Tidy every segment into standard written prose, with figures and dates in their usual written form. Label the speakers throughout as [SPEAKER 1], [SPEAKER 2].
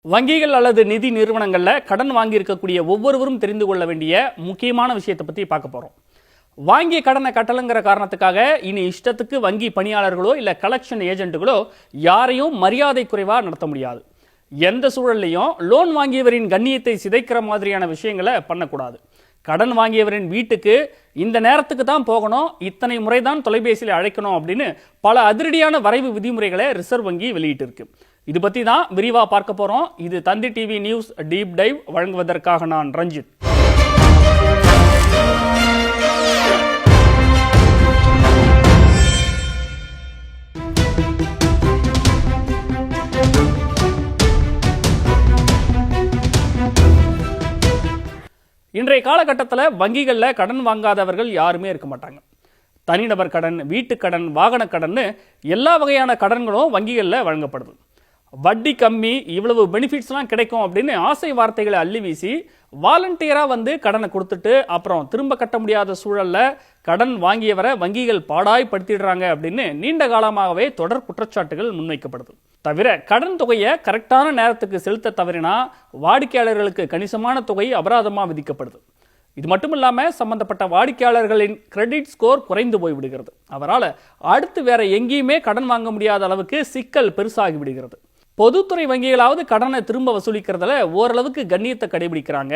[SPEAKER 1] வங்கிகள் அல்லது நிதி நிறுவனங்கள்ல கடன் வாங்கி இருக்கக்கூடிய ஒவ்வொருவரும் தெரிந்து கொள்ள வேண்டிய முக்கியமான விஷயத்தை பத்தி பார்க்க போறோம். வாங்கிய கடனை கட்டலங்கிற காரணத்துக்காக இனி இஷ்டத்துக்கு வங்கி பணியாளர்களோ இல்ல கலெக்ஷன் ஏஜென்ட்டுகளோ யாரையும் மரியாதை குறைவா நடத்த முடியாது. எந்த சூழல்லையும் லோன் வாங்கியவரின் கண்ணியத்தை சிதைக்கிற மாதிரியான விஷயங்களை பண்ணக்கூடாது. கடன் வாங்கியவரின் வீட்டுக்கு இந்த நேரத்துக்கு தான் போகணும், இத்தனை முறைதான் தொலைபேசியில் அழைக்கணும் அப்படின்னு பல அதிரடியான வரைவு விதிமுறைகளை ரிசர்வ் வங்கி வெளியிட்டிருக்கு. இது பத்தி தான் விரிவா பார்க்க போறோம். இது தந்தி டிவி நியூஸ் டீப் டைவ். வழங்குவதற்காக நான் ரஞ்சித். இன்றைய காலகட்டத்தில் வங்கிகளில் கடன் வாங்காதவர்கள் யாருமே இருக்க மாட்டாங்க. தனிநபர் கடன், வீட்டுக்கடன், வாகன கடன், எல்லா வகையான கடன்களும் வங்கிகளில் வழங்கப்படுது. வட்டி கம்மி, இவ்வளவு பெனிஃபிட்ஸ்லாம் கிடைக்கும் அப்படின்னு ஆசை வார்த்தைகளை அள்ளி வீசி வாலண்டியராக வந்து கடனை கொடுத்துட்டு அப்புறம் திரும்ப கட்ட முடியாத சூழலில் கடன் வாங்கியவரை வங்கிகள் பாடாய்படுத்திடுறாங்க அப்படின்னு நீண்ட காலமாகவே தொடர் குற்றச்சாட்டுகள் முன்வைக்கப்படுது. தவிர கடன் தொகையை கரெக்டான நேரத்துக்கு செலுத்த தவறினா வாடிக்கையாளர்களுக்கு கணிசமான தொகை அபராதமாக விதிக்கப்படுது. இது மட்டும் இல்லாமல் சம்பந்தப்பட்ட வாடிக்கையாளர்களின் கிரெடிட் ஸ்கோர் குறைந்து போய்விடுகிறது. அவரால் அடுத்து வேற எங்கேயுமே கடன் வாங்க முடியாத அளவுக்கு சிக்கல் பெருசாகி விடுகிறது. பொதுத்துறை வங்கிகளாவது கடனை திரும்ப வசூலிக்கிறதுல ஓரளவுக்கு கண்ணியத்தை கடைபிடிக்கிறாங்க.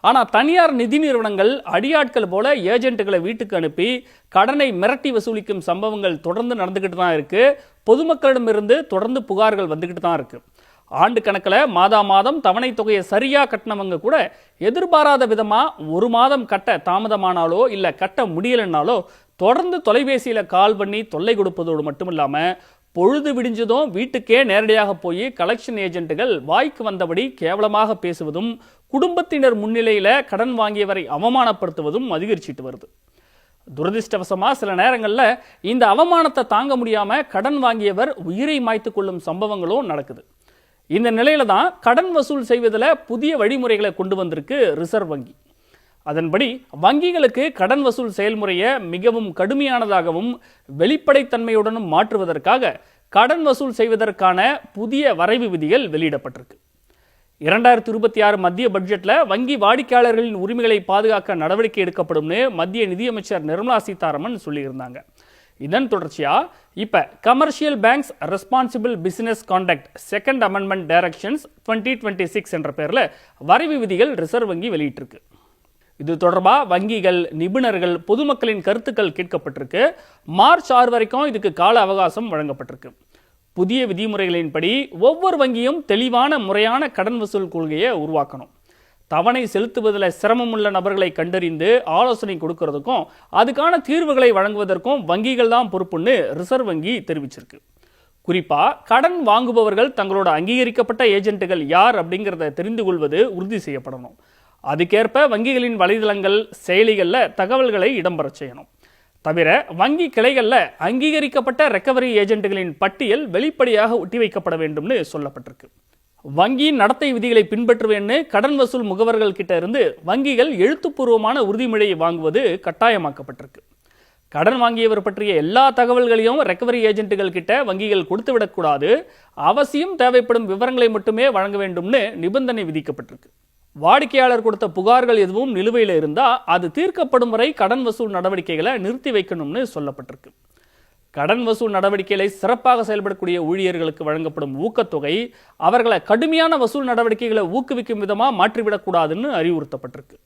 [SPEAKER 1] ஆனால் தனியார் நிதி நிறுவனங்கள் அடியாட்கள் போல ஏஜென்ட்டுகளை வீட்டுக்கு அனுப்பி கடனை மிரட்டி வசூலிக்கும் சம்பவங்கள் தொடர்ந்து நடந்துகிட்டு தான் இருக்கு. பொதுமக்களிடமிருந்து தொடர்ந்து புகார்கள் வந்துகிட்டு தான் இருக்கு. ஆண்டு கணக்கில் மாதம் தவணை தொகையை சரியா கட்டினவங்க கூட எதிர்பாராத விதமா ஒரு மாதம் கட்ட தாமதமானாலோ இல்ல கட்ட முடியலன்னாலோ தொடர்ந்து தொலைபேசியில கால் பண்ணி தொல்லை கொடுப்பதோடு மட்டும் இல்லாம பொழுது விடிஞ்சதும் வீட்டுக்கே நேரடியாக போய் கலெக்ஷன் ஏஜென்ட்டுகள் வாய்க்கு வந்தபடி கேவலமாக பேசுவதும் குடும்பத்தினர் முன்னிலையில கடன் வாங்கியவரை அவமானப்படுத்துவதும் அதிகரிச்சிட்டு வருது. துரதிருஷ்டவசமா சில நேரங்களில் இந்த அவமானத்தை தாங்க முடியாம கடன் வாங்கியவர் உயிரை மாய்த்து கொள்ளும் சம்பவங்களும் நடக்குது. இந்த நிலையில தான் கடன் வசூல் செய்வதில் புதிய வழிமுறைகளை கொண்டு வந்திருக்கு ரிசர்வ் வங்கி. அதன்படி வங்கிகளுக்கு கடன் வசூல் செயல்முறையை மிகவும் கடுமையானதாகவும் வெளிப்படைத்தன்மையுடனும் மாற்றுவதற்காக கடன் வசூல் செய்வதற்கான புதிய வரைவு விதிகள் வெளியிடப்பட்டிருக்கு. 2026 மத்திய பட்ஜெட்ல வங்கி வாடிக்கையாளர்களின் உரிமைகளை பாதுகாக்க நடவடிக்கை எடுக்கப்படும்னு மத்திய நிதியமைச்சர் நிர்மலா சீதாராமன் சொல்லியிருந்தாங்க. இதன் தொடர்ச்சியா இப்ப commercial banks responsible business contact second amendment directions 2026 என்ற பெயர்ல வரைவு விதிகள் ரிசர்வ் வங்கி வெளியிட்டிருக்கு. இது தொடர்பாக வங்கிகள், நிபுணர்கள், பொதுமக்களின் கருத்துக்கள் கேட்கப்பட்டிருக்கு. மார்ச் 6 வரைக்கும் இதுக்கு கால அவகாசம் வழங்கப்பட்டிருக்கு. புதிய விதிமுறைகளின்படி ஒவ்வொரு வங்கியும் தெளிவான முறையான கடன் வசூல் கொள்கையை உருவாக்கணும். தவணை செலுத்துவதில் சிரமமுள்ள நபர்களை கண்டறிந்து ஆலோசனை கொடுக்கறதுக்கும் அதுக்கான தீர்வுகளை வழங்குவதற்கும் வங்கிகள் தான் பொறுப்புன்னு ரிசர்வ் வங்கி தெரிவிச்சிருக்கு. குறிப்பா கடன் வாங்குபவர்கள் தங்களோட அங்கீகரிக்கப்பட்ட ஏஜென்ட்டுகள் யார் அப்படிங்கிறத தெரிந்து கொள்வது உறுதி செய்யப்படணும். அதுக்கேற்ப வங்கிகளின் வலைதளங்கள், செயலிகளில் தகவல்களை இடம்பெற செய்யணும். தவிர வங்கி கிளைகளில் அங்கீகரிக்கப்பட்ட ரெக்கவரி ஏஜென்ட்டுகளின் பட்டியல் வெளிப்படையாக ஒட்டி வைக்கப்பட வேண்டும்னு சொல்லப்பட்டிருக்கு. வங்கியின் நடத்தை விதிகளை பின்பற்றுவேன்னு கடன் வசூல் முகவர்கள் கிட்ட இருந்து வங்கிகள் எழுத்துப்பூர்வமான உறுதிமொழியை வாங்குவது கட்டாயமாக்கப்பட்டிருக்கு. கடன் வாங்கியவர் பற்றிய எல்லா தகவல்களையும் ரெக்கவரி ஏஜென்ட்டுகள் கிட்ட வங்கிகள் கொடுத்துவிடக்கூடாது. அவசியம் தேவைப்படும் விவரங்களை மட்டுமே வழங்க வேண்டும்னு நிபந்தனை விதிக்கப்பட்டிருக்கு. வாடிக்கையாளர் கொடுத்த புகார்கள் எதுவும் நிலுவையில் இருந்தா அது தீர்க்கப்படும் வரை கடன் வசூல் நடவடிக்கைகளை நிறுத்தி வைக்கணும்னு சொல்லப்பட்டிருக்கு. கடன் வசூல் நடவடிக்கைகளை சிறப்பாக செயல்படக்கூடிய ஊழியர்களுக்கு வழங்கப்படும் ஊக்கத்தொகை அவர்களை கடுமையான வசூல் நடவடிக்கைகளை ஊக்குவிக்கும் விதமாக மாற்றிவிடக்கூடாதுன்னு அறிவுறுத்தப்பட்டிருக்கு.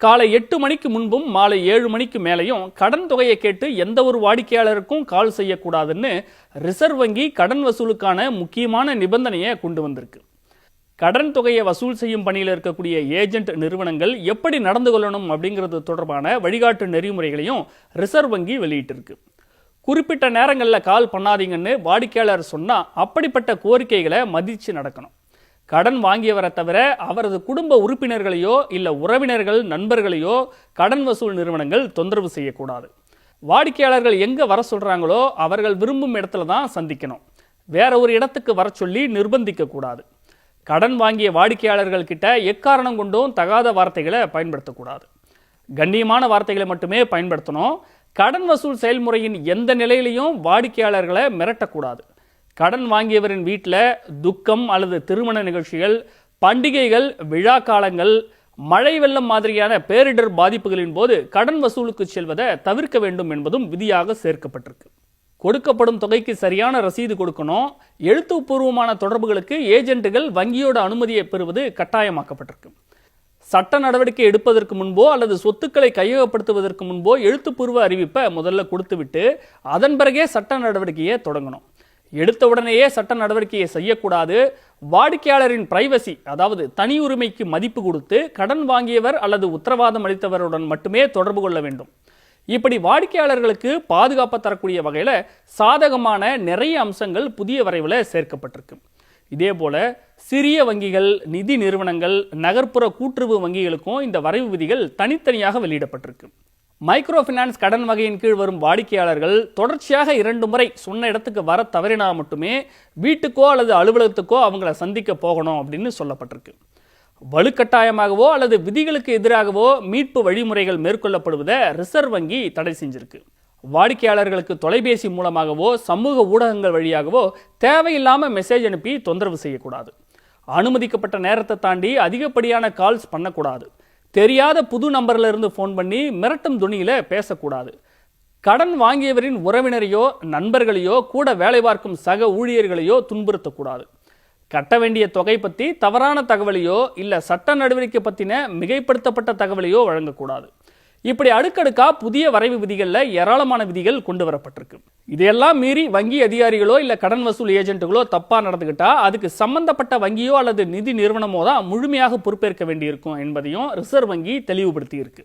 [SPEAKER 1] காலை 8 மணிக்கு முன்பும் மாலை 7 மணிக்கு மேலையும் கடன் தொகையை கேட்டு எந்த ஒரு வாடிக்கையாளருக்கும் கால் செய்யக்கூடாதுன்னு ரிசர்வ் வங்கி கடன் வசூலுக்கான முக்கியமான நிபந்தனையை கொண்டு வந்திருக்கு. கடன் தொகையை வசூல் செய்யும் பணியில் இருக்கக்கூடிய ஏஜென்ட் நிறுவனங்கள் எப்படி நடந்து கொள்ளணும் அப்படிங்கிறது தொடர்பான வழிகாட்டு நெறிமுறைகளையும் ரிசர்வ் வங்கி வெளியிட்டிருக்கு. குறிப்பிட்ட நேரங்களில் கால் பண்ணாதீங்கன்னு வாடிக்கையாளர் சொன்னா அப்படிப்பட்ட கோரிக்கைகளை மதிச்சு நடக்கணும். கடன் வாங்கியவரை தவிர அவரது குடும்ப உறுப்பினர்களையோ இல்ல உறவினர்கள், நண்பர்களையோ கடன் வசூல் நிறுவனங்கள் தொந்தரவு செய்யக்கூடாது. வாடிக்கையாளர்கள் எங்க வர சொல்றாங்களோ அவர்கள் விரும்பும் இடத்துல தான் சந்திக்கணும். வேற ஒரு இடத்துக்கு வர சொல்லி நிர்பந்திக்க கூடாது. கடன் வாங்கிய வாடிக்கையாளர்கள் கிட்ட எக்காரணம் கொண்டும் தகாத வார்த்தைகளை பயன்படுத்தக்கூடாது. கண்ணியமான வார்த்தைகளை மட்டுமே பயன்படுத்தணும். கடன் வசூல் செயல்முறையின் எந்த நிலையிலையும் வாடிக்கையாளர்களை மிரட்டக்கூடாது. கடன் வாங்கியவரின் வீட்டில் துக்கம் அல்லது திருமண நிகழ்ச்சிகள், பண்டிகைகள், விழா காலங்கள், மழை வெள்ளம் மாதிரியான பேரிடர் பாதிப்புகளின் போது கடன் வசூலுக்கு செல்வதை தவிர்க்க வேண்டும் என்பதும் விதியாக சேர்க்கப்பட்டிருக்கு. கொடுக்கப்படும் தொகைக்கு சரியான ரசீது கொடுக்கணும். எழுத்துப்பூர்வமான தொடர்புகளுக்கு ஏஜென்ட்டுகள் வங்கியோட அனுமதியை பெறுவது கட்டாயமாக்கப்பட்டிருக்கு. சட்ட நடவடிக்கை எடுப்பதற்கு முன்போ அல்லது சொத்துக்களை கையகப்படுத்துவதற்கு முன்போ எழுத்துப்பூர்வ அறிவிப்பை முதல்ல கொடுத்துவிட்டு அதன் பிறகே சட்ட நடவடிக்கையை தொடங்கணும். எடுத்த உடனேயே சட்ட நடவடிக்கையை செய்யக்கூடாது. வாடிக்கையாளரின் பிரைவசி, அதாவது தனி உரிமைக்கு மதிப்பு கொடுத்து கடன் வாங்கியவர் அல்லது உத்தரவாதம் அளித்தவருடன் மட்டுமே தொடர்பு கொள்ள வேண்டும். இப்படி வாடிக்கையாளர்களுக்கு பாதுகாப்பு தரக்கூடிய வகையில் சாதகமான நிறைய அம்சங்கள் புதிய வரைவில் சேர்க்கப்பட்டிருக்கு. இதே போல சிறிய வங்கிகள், நிதி நிறுவனங்கள், நகர்ப்புற கூட்டுறவு வங்கிகளுக்கும் இந்த வரைவு விதிகள் தனித்தனியாக வெளியிடப்பட்டிருக்கு. மைக்ரோ ஃபினான்ஸ் கடன் வகையின் கீழ் வரும் வாடிக்கையாளர்கள் தொடர்ச்சியாக 2 முறை சொன்ன இடத்துக்கு வர தவறினா மட்டுமே வீட்டுக்கோ அல்லது அலுவலகத்துக்கோ அவங்கள சந்திக்க போகணும் அப்படின்னு சொல்லப்பட்டிருக்கு. வலுக்கட்டாயமாகவோ அல்லது விதிகளுக்கு எதிராகவோ மீட்பு வழிமுறைகள் மேற்கொள்ளப்படுவதை ரிசர்வ் வங்கி தடை செஞ்சிருக்கு. வாடிக்கையாளர்களுக்கு தொலைபேசி மூலமாகவோ சமூக ஊடகங்கள் வழியாகவோ தேவையில்லாமல் மெசேஜ் அனுப்பி தொந்தரவு செய்யக்கூடாது. அனுமதிக்கப்பட்ட நேரத்தை தாண்டி அதிகப்படியான கால்ஸ் பண்ணக்கூடாது. தெரியாத புது நம்பர்ல இருந்து ஃபோன் பண்ணி மிரட்டும் துணியில பேசக்கூடாது. கடன் வாங்கியவரின் உறவினரையோ நண்பர்களையோ கூட வேலை பார்க்கும் சக ஊழியர்களையோ துன்புறுத்தக்கூடாது. கட்ட வேண்டிய தொகை பற்றி தவறான தகவலையோ இல்லை சட்ட நடவடிக்கை பற்றின மிகைப்படுத்தப்பட்ட தகவலையோ வழங்கக்கூடாது. இப்படி அடுக்கடுக்கா புதிய வரைவு விதிகளில் ஏராளமான விதிகள் கொண்டு வரப்பட்டிருக்கு. இதையெல்லாம் மீறி வங்கி அதிகாரிகளோ இல்லை கடன் வசூல் ஏஜென்ட்டுகளோ தப்பா நடந்துக்கிட்டா அதுக்கு சம்பந்தப்பட்ட வங்கியோ அல்லது நிதி நிறுவனமோ தான் முழுமையாக பொறுப்பேற்க வேண்டியிருக்கும் என்பதையும் ரிசர்வ் வங்கி தெளிவுபடுத்தி இருக்கு.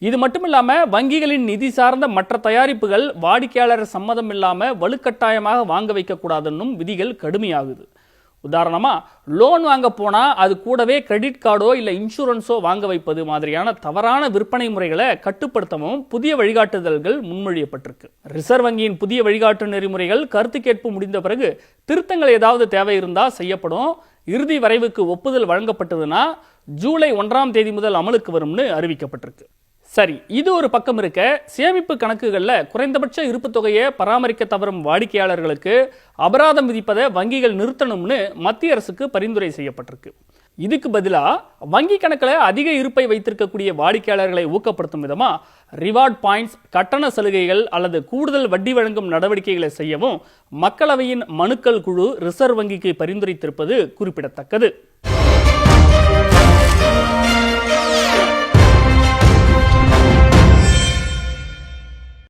[SPEAKER 1] இது மட்டும் இல்லாமல் வங்கிகளின் நிதி சார்ந்த மற்ற தயாரிப்புகள் வாடிக்கையாளர் சம்மதம் இல்லாமல் வலுக்கட்டாயமாக வாங்க வைக்கக்கூடாதுன்னும் விதிகள் கடுமையாகுது. உதாரணமாக லோன் வாங்க போனால் அது கூடவே கிரெடிட் கார்டோ இல்லை இன்சூரன்ஸோ வாங்க வைப்பது மாதிரியான தவறான விற்பனை முறைகளை கட்டுப்படுத்தவும் புதிய வழிகாட்டுதல்கள் முன்மொழியப்பட்டிருக்கு. ரிசர்வ் வங்கியின் புதிய வழிகாட்டு நெறிமுறைகள் கருத்து கேட்பு முடிந்த பிறகு திருத்தங்கள் ஏதாவது தேவை இருந்தால் செய்யப்படும். இறுதி வரைவுக்கு ஒப்புதல் வழங்கப்பட்டதுன்னா ஜூலை 1ஆம் தேதி முதல் அமலுக்கு வரும்னு அறிவிக்கப்பட்டிருக்கு. சரி, இது ஒரு பக்கம் இருக்க, சேமிப்பு கணக்குகளில் குறைந்தபட்ச இருப்பு தொகையை பராமரிக்க தவறும் வாடிக்கையாளர்களுக்கு அபராதம் விதிப்பதை வங்கிகள் நிறுத்தணும்னு மத்திய அரசுக்கு பரிந்துரை செய்யப்பட்டிருக்கு. இதுக்கு பதிலாக வங்கி கணக்கில் அதிக இருப்பை வைத்திருக்கக்கூடிய வாடிக்கையாளர்களை ஊக்கப்படுத்தும் விதமாக ரிவார்ட் பாயிண்ட்ஸ், கட்டண சலுகைகள் அல்லது கூடுதல் வட்டி வழங்கும் நடவடிக்கைகளை செய்யவும் மக்களவையின் மனுக்கள் குழு ரிசர்வ் வங்கிக்கு பரிந்துரைத்திருப்பது குறிப்பிடத்தக்கது.